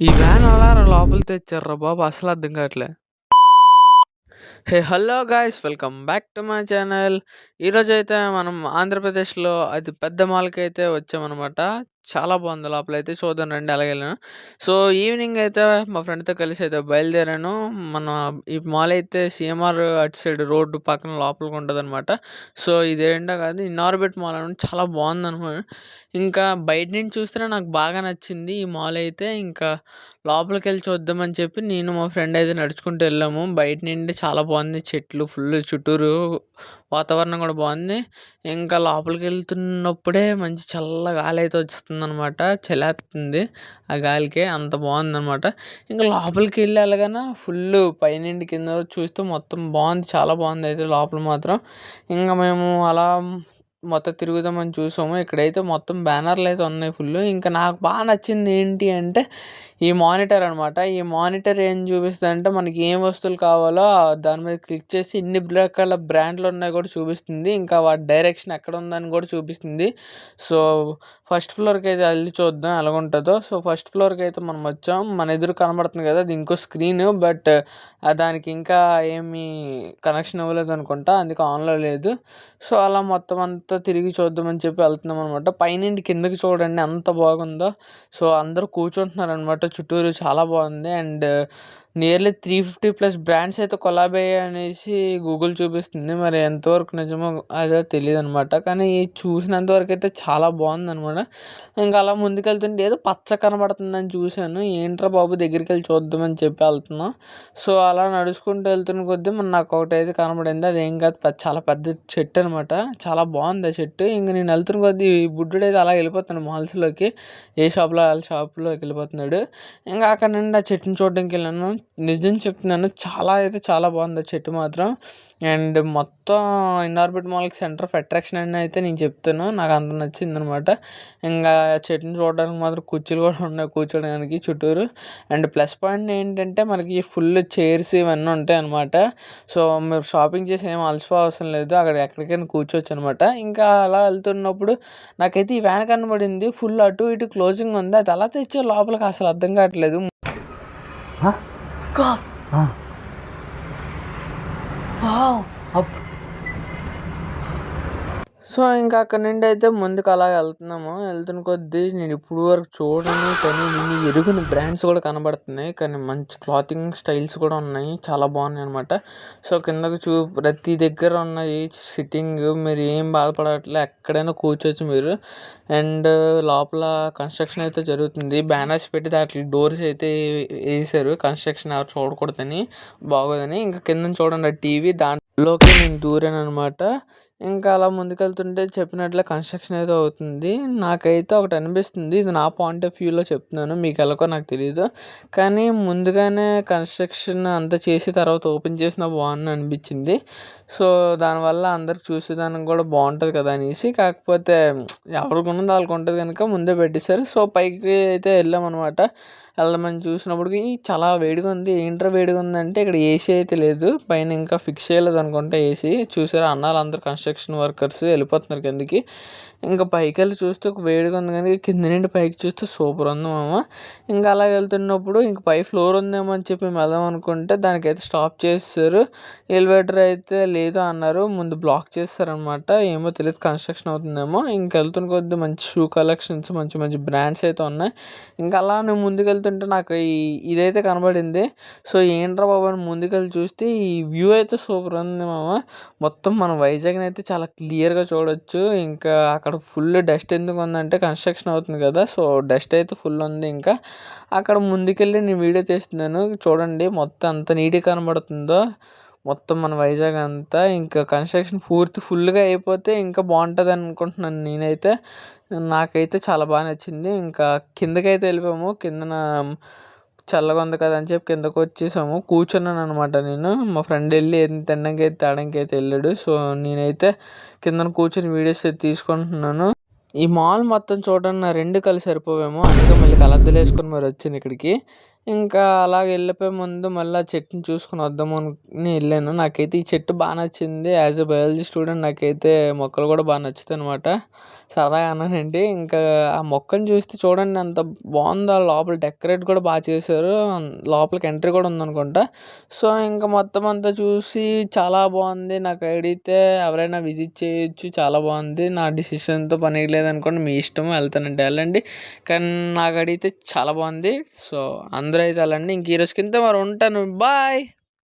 ఈ వ్యాన్ అలారా లోపలికి తెచ్చార్రా బాబు! అసలు అర్థం కావట్లే. Hello guys, welcome back to my channel. ఈరోజైతే మనం ఆంధ్రప్రదేశ్లో అతి పెద్ద మాల్కి అయితే వచ్చామన్నమాట. చాలా బాగుంది, లోపలైతే చూద్దాం రండి. అలాగే వెళ్ళాను. సో ఈవినింగ్ అయితే మా ఫ్రెండ్తో కలిసి అయితే బయలుదేరాను. మన ఈ మాల్ అయితే సిఎంఆర్ అటు సైడ్ రోడ్డు పక్కన లోపలికి ఉంటుంది అనమాట. సో ఇదేంటో కాదు, ఇన్నార్బిట్ మాల్ అని చాలా బాగుంది అనమాట. ఇంకా బయట నుంచి చూస్తేనే నాకు బాగా నచ్చింది ఈ మాల్ అయితే. ఇంకా లోపలికి వెళ్ళి చూద్దామని చెప్పి నేను మా ఫ్రెండ్ అయితే నడుచుకుంటూ వెళ్ళాము. బయట నుండి చాలా బాగుంది, చెట్లు ఫుల్ చుట్టూరు, వాతావరణం కూడా బాగుంది. ఇంకా లోపలికి వెళ్తున్నప్పుడే మంచి చల్ల గాలి అయితే వస్తుందన్నమాట. చలేస్తుంది ఆ గాలికే, అంత బాగుందన్నమాట. ఇంకా లోపలికి వెళ్ళి వెళ్ళగానే ఫుల్ పైనుండి కింద చూస్తే మొత్తం బాగుంది, చాలా బాగుంది అయితే లోపల మాత్రం. ఇంకా మేము అలా మొత్తం తిరుగుదామని చూసాము. ఇక్కడైతే మొత్తం బ్యానర్లు అయితే ఉన్నాయి ఫుల్. ఇంకా నాకు బాగా నచ్చింది ఏంటి అంటే ఈ మానిటర్ అనమాట. ఈ మానిటర్ ఏం చూపిస్తుంది అంటే మనకి ఏం వస్తువులు కావాలో దాని మీద క్లిక్ చేసి ఇన్ని రకాల బ్రాండ్లు ఉన్నాయి కూడా చూపిస్తుంది. ఇంకా వాటి డైరెక్షన్ ఎక్కడ ఉందని కూడా చూపిస్తుంది. సో ఫస్ట్ ఫ్లోర్కి అయితే వెళ్ళి చూద్దాం ఎలాగుంటుందో. సో ఫస్ట్ ఫ్లోర్కి అయితే మనం వచ్చాం. మన ఎదురు కనబడుతుంది కదా, అది ఇంకో స్క్రీన్, బట్ దానికి ఇంకా ఏమీ కనెక్షన్ ఇవ్వలేదు అనుకుంటా, అందుకే ఆన్లో లేదు. సో అలా మొత్తం అంతా తిరిగి చూద్దామని చెప్పి వెళ్తున్నాం అనమాట. పైనుండి కిందకి చూడండి ఎంత బాగుందో. సో అందరూ కూర్చుంటున్నారు అనమాట చుట్టూరు, చాలా బాగుంది. అండ్ నియర్లీ 350+ బ్రాండ్స్ అయితే కొలాబ్ అయ్యాయి అనేసి గూగుల్ చూపిస్తుంది. మరి ఎంతవరకు నిజమో అదో తెలియదు అనమాట. కానీ చూసినంత వరకు అయితే చాలా బాగుంది అనమాట. ఇంకా అలా ముందుకెళ్తుంటే ఏదో పచ్చ కనబడుతుందని చూశాను. ఏంట్రా బాబు, దగ్గరికి వెళ్ళి చూద్దామని చెప్పి వెళ్తున్నాం. సో అలా నడుచుకుంటూ వెళ్తున్న కొద్దీ నాకు ఒకటి అయితే కనబడింది. అదేం కాదు, చాలా పెద్ద చెట్టు అనమాట. చాలా బాగుంది ఆ చెట్టు. ఇంక నేను వెళ్తున్న కొద్దీ ఈ బుడ్డుడు అయితే అలా వెళ్ళిపోతాను మాల్స్లోకి, ఏ షాప్లో వాళ్ళ షాప్లోకి వెళ్ళిపోతున్నాడు. ఇంకా అక్కడ నుండి ఆ చెట్టుని చూడడానికి వెళ్ళాను. నిజం చెప్తున్నాను, చాలా అయితే చాలా బాగుంది ఆ చెట్టు మాత్రం. అండ్ మొత్తం ఇన్నార్బిట్ మాల్కి సెంటర్ ఆఫ్ అట్రాక్షన్ అని అయితే నేను చెప్తాను. నాకు అంత నచ్చింది అనమాట. ఇంకా చెట్టుని చూడడానికి మాత్రం కుర్చీలు కూడా ఉన్నాయి కూర్చోడానికి చుట్టూరు. అండ్ ప్లస్ పాయింట్ ఏంటంటే మనకి ఫుల్ చైర్స్ ఇవన్నీ ఉంటాయి అనమాట. సో మీరు షాపింగ్ చేసి ఏం అలసిపో అవసరం లేదు, అక్కడ ఎక్కడికైనా కూర్చోవచ్చు అనమాట. ఇంకా అలా వెళ్తున్నప్పుడు నాకైతే ఈ వ్యాన్ కనబడింది, ఫుల్ అటు ఇటు క్లోజింగ్ ఉంది. అది అలా తెచ్చే లోపలికి అసలు అర్థం కావట్లేదు. సో ఇంకా అక్కడ నుండి అయితే ముందుకు అలా వెళ్తున్నాము. వెళ్తున్న కొద్దీ నేను ఇప్పుడు వరకు చూడని కానీ నేను ఎరుగని బ్రాండ్స్ కూడా కనబడుతున్నాయి. కానీ మంచి క్లాతింగ్ స్టైల్స్ కూడా ఉన్నాయి, చాలా బాగున్నాయి అనమాట. సో కిందకు ప్రతి దగ్గర ఉన్నాయి సిట్టింగ్, మీరు ఏం బాధపడట్లే, ఎక్కడైనా కూర్చోవచ్చు మీరు. అండ్ లోపల కన్స్ట్రక్షన్ అయితే జరుగుతుంది. బ్యానర్స్ పెట్టి దాంట్లో డోర్స్ అయితే వేసారు, కన్స్ట్రక్షన్ ఎవరు చూడకూడదని, బాగోదని. ఇంకా కింద చూడండి టీవీ, దాంట్లోకి నేను దూరాను అనమాట. ఇంకా అలా ముందుకెళ్తుంటే చెప్పినట్లే కన్స్ట్రక్షన్ అయితే అవుతుంది. నాకైతే ఒకటి అనిపిస్తుంది, ఇది నా పాయింట్ ఆఫ్ వ్యూలో చెప్తున్నాను, మీకు ఎలాగో నాకు తెలియదు. కానీ ముందుగానే కన్స్ట్రక్షన్ అంతా చేసి తర్వాత ఓపెన్ చేసినా బాగుంది అనిపించింది. సో దానివల్ల అందరికి చూసేదానికి కూడా బాగుంటుంది కదా అనేసి. కాకపోతే ఎవరికి ఉన్నది వాళ్ళకి ఉంటుంది కనుక ముందే పెట్టేశారు. సో పైకి అయితే వెళ్ళామన్నమాట. వెళ్ళమని చూసినప్పటికి చాలా వేడిగా ఉంది. ఏంట్రా వేడిగా ఉందంటే ఇక్కడ ఏసీ అయితే లేదు, పైన ఇంకా ఫిక్స్ చేయలేదు అనుకుంటా ఏసీ. చూసారా అన్నాలు అందరూ కన్స్ట్రక్షన్ వర్కర్స్ వెళ్ళిపోతున్నారు కిందకి. ఇంకా పైకి వెళ్ళి చూస్తే ఒక వేడిగా ఉంది, కానీ కింద నుండి పైకి చూస్తే సూపర్ ఉంది మామ. ఇంకా అలా వెళ్తున్నప్పుడు ఇంక పై ఫ్లోర్ ఉందేమో అని చెప్పి వెళ్దాం అనుకుంటే దానికైతే స్టాప్ చేస్తారు. ఎలివేటర్ అయితే లేదు అన్నారు, ముందు బ్లాక్ చేస్తారనమాట. ఏమో తెలియదు, కన్స్ట్రక్షన్ అవుతుందేమో. ఇంక వెళ్తున్న కొద్ది మంచి షూ కలెక్షన్స్, మంచి మంచి బ్రాండ్స్ అయితే ఉన్నాయి. ఇంకా అలా నేను ముందుకు వెళ్తుంటే నాకు ఇదైతే కనబడింది. సో ఏంట్రా బాబు అని ముందుకెళ్ళి చూస్తే ఈ వ్యూ అయితే సూపర్ ఉంది మామ. మొత్తం మన వైజాగ్ని అయితే చాలా క్లియర్గా చూడొచ్చు. ఇంకా అక్కడ ఫుల్ డస్ట్ ఎందుకు ఉందంటే కన్స్ట్రక్షన్ అవుతుంది కదా, సో డస్ట్ అయితే ఫుల్ ఉంది. ఇంకా అక్కడ ముందుకెళ్ళి నేను వీడియో తీస్తున్నాను, చూడండి మొత్తం అంత నీట్గా కనబడుతుందో మొత్తం మన వైజాగ్ అంతా. ఇంకా కన్స్ట్రక్షన్ పూర్తి ఫుల్గా అయిపోతే ఇంకా బాగుంటుంది అనుకుంటున్నాను నేనైతే. నాకైతే చాలా బాగా నచ్చింది. ఇంకా కిందకైతే వెళ్ళిపోయాము. కిందన చల్లగా ఉంది కదా అని చెప్పి కిందకు వచ్చేసాము. కూర్చున్నాను అనమాట నేను. మా ఫ్రెండ్ వెళ్ళి తినడానికి అయితే తేడానికి అయితే వెళ్ళాడు. సో నేనైతే కిందన కూర్చొని వీడియోస్ అయితే తీసుకుంటున్నాను. ఈ మాల్ మొత్తం చూడండి నా 2 కళ్ళు సరిపోవేమో, అందుకే మళ్ళీ కలద్దలు వేసుకొని మరి వచ్చింది ఇక్కడికి. ఇంకా అలాగ వెళ్ళిపోయే ముందు మళ్ళీ ఆ చెట్టుని చూసుకొని వద్దాము అని వెళ్ళాను. నాకైతే ఈ చెట్టు బాగా నచ్చింది. యాజ్ ఎ బయాలజీ స్టూడెంట్ నాకైతే మొక్కలు కూడా బాగా నచ్చుతాయి అనమాట. సరదాగా అన్నానండి. ఇంకా ఆ మొక్కను చూస్తే చూడండి ఎంత బాగుందో, లోపల డెకరేట్ కూడా బాగా చేశారు. లోపలికి ఎంట్రీ కూడా ఉందనుకుంటా. సో ఇంకా మొత్తం అంతా చూసి చాలా బాగుంది. నాకు అడిగితే ఎవరైనా విజిట్ చేయొచ్చు, చాలా బాగుంది. నా డిసిషన్తో పని లేదనుకోండి, మీ ఇష్టం, వెళ్తానంటే వెళ్ళండి. కానీ నాకు అడిగితే చాలా బాగుంది. సో అందరూ అయితే వెళ్ళండి. ఇంక ఈరోజు కింద మరి ఉంటాను. బాయ్.